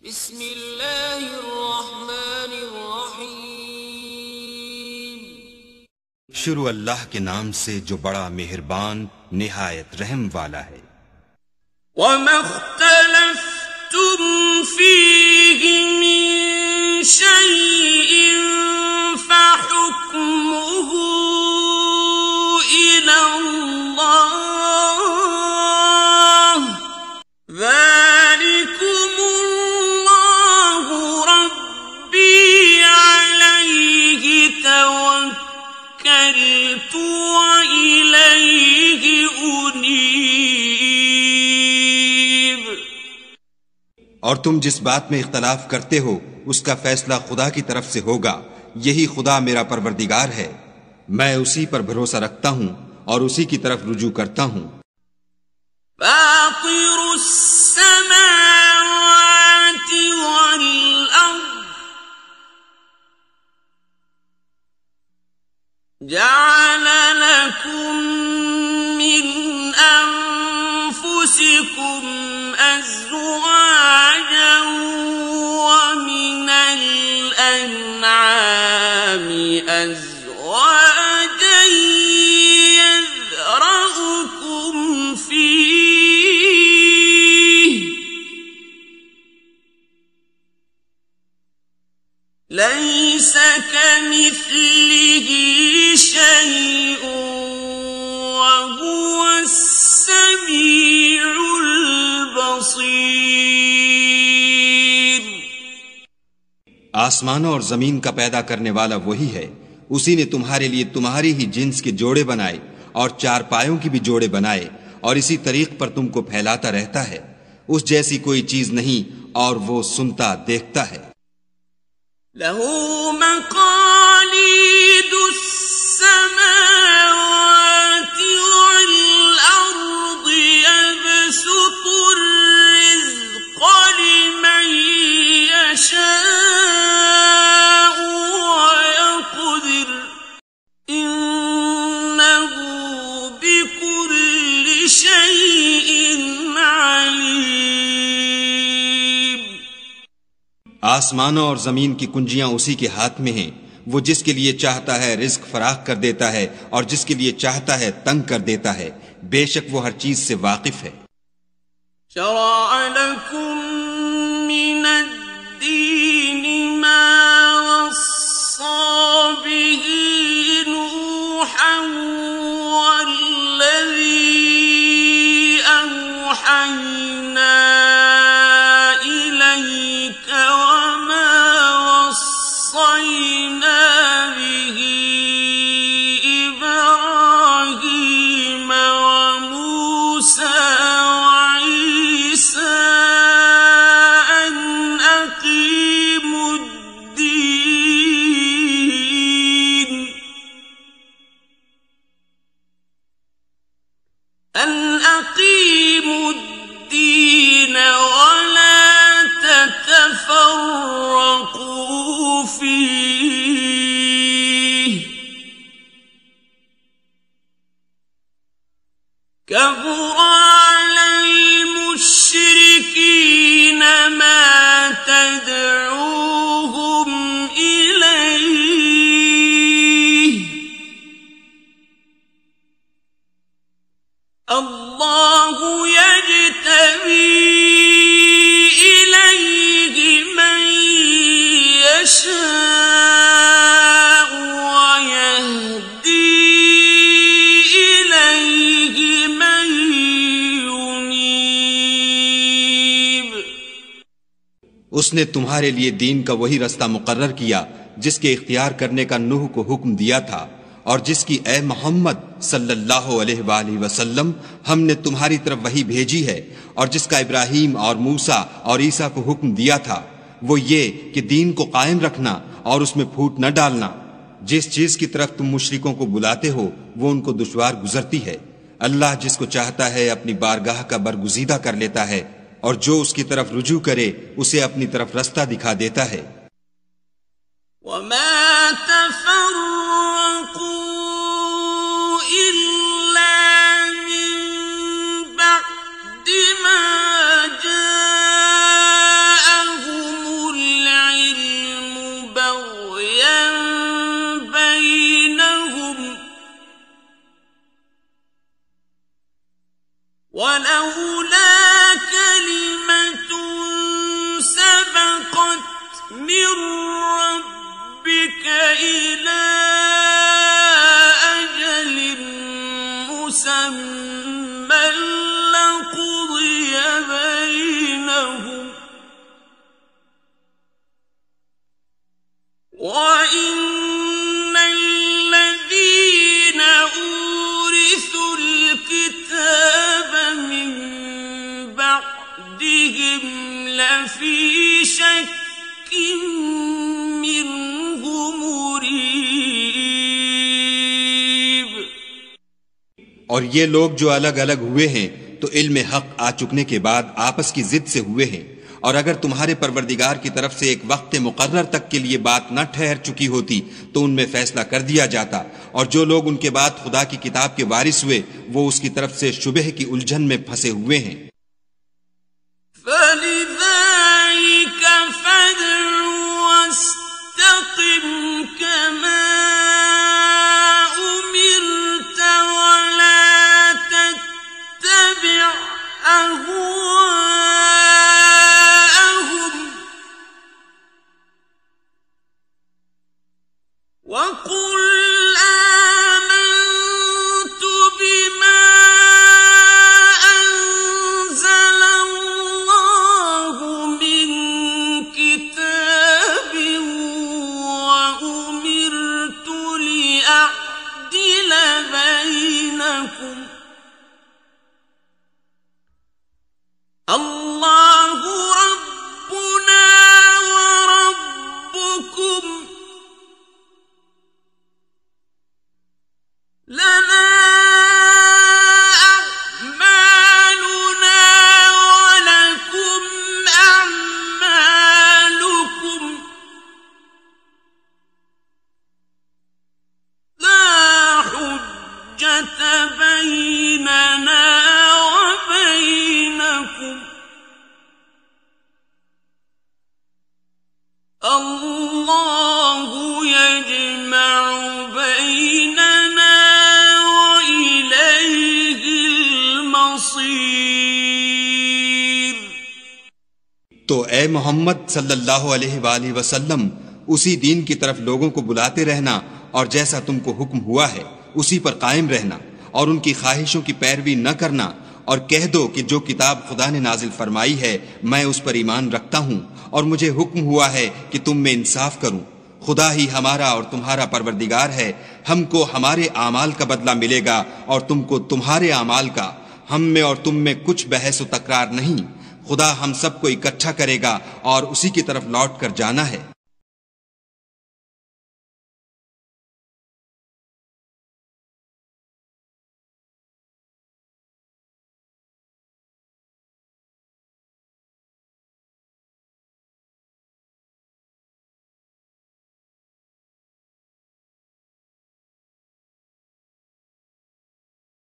بسم اللہ الرحمن الرحیم۔ شروع اللہ کے نام سے جو بڑا مہربان نہایت رحم والا ہے۔ وَمَا اخْتَلَفْتُمْ فِيهِ مِن شَيْءٍ فَحُكْمُهُ إِلَى اللَّهِ ذَلِكُمُ اللَّهُ رَبِّي عَلَيْهِ تَوَكَّلْتُ وَإِلَيْهِ أُنِيبُ۔ اور تم جس بات میں اختلاف کرتے ہو اس کا فیصلہ خدا کی طرف سے ہوگا، یہی خدا میرا پروردگار ہے، میں اسی پر بھروسہ رکھتا ہوں اور اسی کی طرف رجوع کرتا ہوں۔ فاطر السماوات والأرض جعل لكم من أنفسكم أزواجا ومن الأنعام أزواجا يذرأكم فيه ليس كمثله شيء وهو السميع البصير۔ آسمانوں اور زمین کا پیدا کرنے والا وہی ہے، اسی نے تمہارے لیے تمہاری ہی جنس کے جوڑے بنائے اور چار پایوں کی بھی جوڑے بنائے، اور اسی طریق پر تم کو پھیلاتا رہتا ہے، اس جیسی کوئی چیز نہیں، اور وہ سنتا دیکھتا ہے۔ له مقاليد السماوات والأرض يبسط الرزق لمن يشاء ويقدر إنه بكل شيء عليم۔ آسمانوں اور زمین کی کنجیاں اسی کے ہاتھ میں ہیں، وہ جس کے لیے چاہتا ہے رزق فراخ کر دیتا ہے اور جس کے لیے چاہتا ہے تنگ کر دیتا ہے، بے شک وہ ہر چیز سے واقف ہے۔ شرع لكم من الدين ما وصى به نوحا والذي أوحينا إليك وما وصينا به إبراهيم وموسى وعيسى أن أقيموا الدين ولا تتفرقوا فيه كبر على المشركين ما تدعوهم إليه الله يجتبي إليه من يشاء ويهدي إليه من ينيب۔ اس نے تمہارے لیے دین کا وہی رستہ مقرر کیا جس کے اختیار کرنے کا نوح کو حکم دیا تھا، اور جس کی اے محمد صلی اللہ علیہ وآلہ وسلم ہم نے تمہاری طرف وہی بھیجی ہے، اور جس کا ابراہیم اور موسیٰ اور عیسیٰ کو حکم دیا تھا، وہ یہ کہ دین کو قائم رکھنا اور اس میں پھوٹ نہ ڈالنا۔ جس چیز کی طرف تم مشرکوں کو بلاتے ہو وہ ان کو دشوار گزرتی ہے، اللہ جس کو چاہتا ہے اپنی بارگاہ کا برگزیدہ کر لیتا ہے، اور جو اس کی طرف رجوع کرے اسے اپنی طرف رستہ دکھا دیتا ہے۔ وما تفرقوا إلا من بعد ما جاءهم ربك إلى أجل مسمى لقضي بينهم وإن الذين أورثوا الكتاب من بعدهم لفي شك منه مريب. اور یہ لوگ جو الگ الگ ہوئے ہیں تو علم حق آ چکنے کے بعد آپس کی ضد سے ہوئے ہیں، اور اگر تمہارے پروردگار کی طرف سے ایک وقت مقرر تک کے لیے بات نہ ٹھہر چکی ہوتی تو ان میں فیصلہ کر دیا جاتا، اور جو لوگ ان کے بعد خدا کی کتاب کے وارث ہوئے وہ اس کی طرف سے شبہ کی الجھن میں پھنسے ہوئے ہیں. فَلِذَلِكَ فَادْعُ وَاسْتَقِمْ كَمَا أُمِرْتَ وَلَا تَتَّبِعْ أَهْوَاءَهُمْ وَقُلْ آمَنْتُ بِمَا أَنزَلَ اللَّهُ مِنْ كِتَابٍ وَأُمِرْتُ لِأَعْدِلَ بَيْنَكُمْ اللَّهُ رَبُّنَا وَرَبُّكُمْ لَنَا أَعْمَالُنَا وَلَكُمْ أَعْمَالُكُمْ لَا حُجَّةَ بَيْنَنَا وَبَيْنَكُمْ اللَّهُ يَجْمَعُ بَيْنَنَا وَإِلَيْهِ الْمَصِيرُ. تو اے محمد صلی اللہ علیہ وآلہ وسلم اسی دین کی طرف لوگوں کو بلاتے رہنا، اور جیسا تم کو حکم ہوا ہے اسی پر قائم رہنا، اور ان کی خواہشوں کی پیروی نہ کرنا، اور کہہ دو کہ جو کتاب خدا نے نازل فرمائی ہے میں اس پر ایمان رکھتا ہوں، اور مجھے حکم ہوا ہے کہ تم میں انصاف کروں. خدا ہی ہمارا اور تمہارا پروردگار ہے، ہم کو ہمارے اعمال کا بدلہ ملے گا اور تم کو تمہارے اعمال کا. ہم میں اور تم میں کچھ بحث و تکرار نہیں. خدا ہم سب کو اکٹھا کرے گا اور اسی کی طرف لوٹ کر جانا ہے.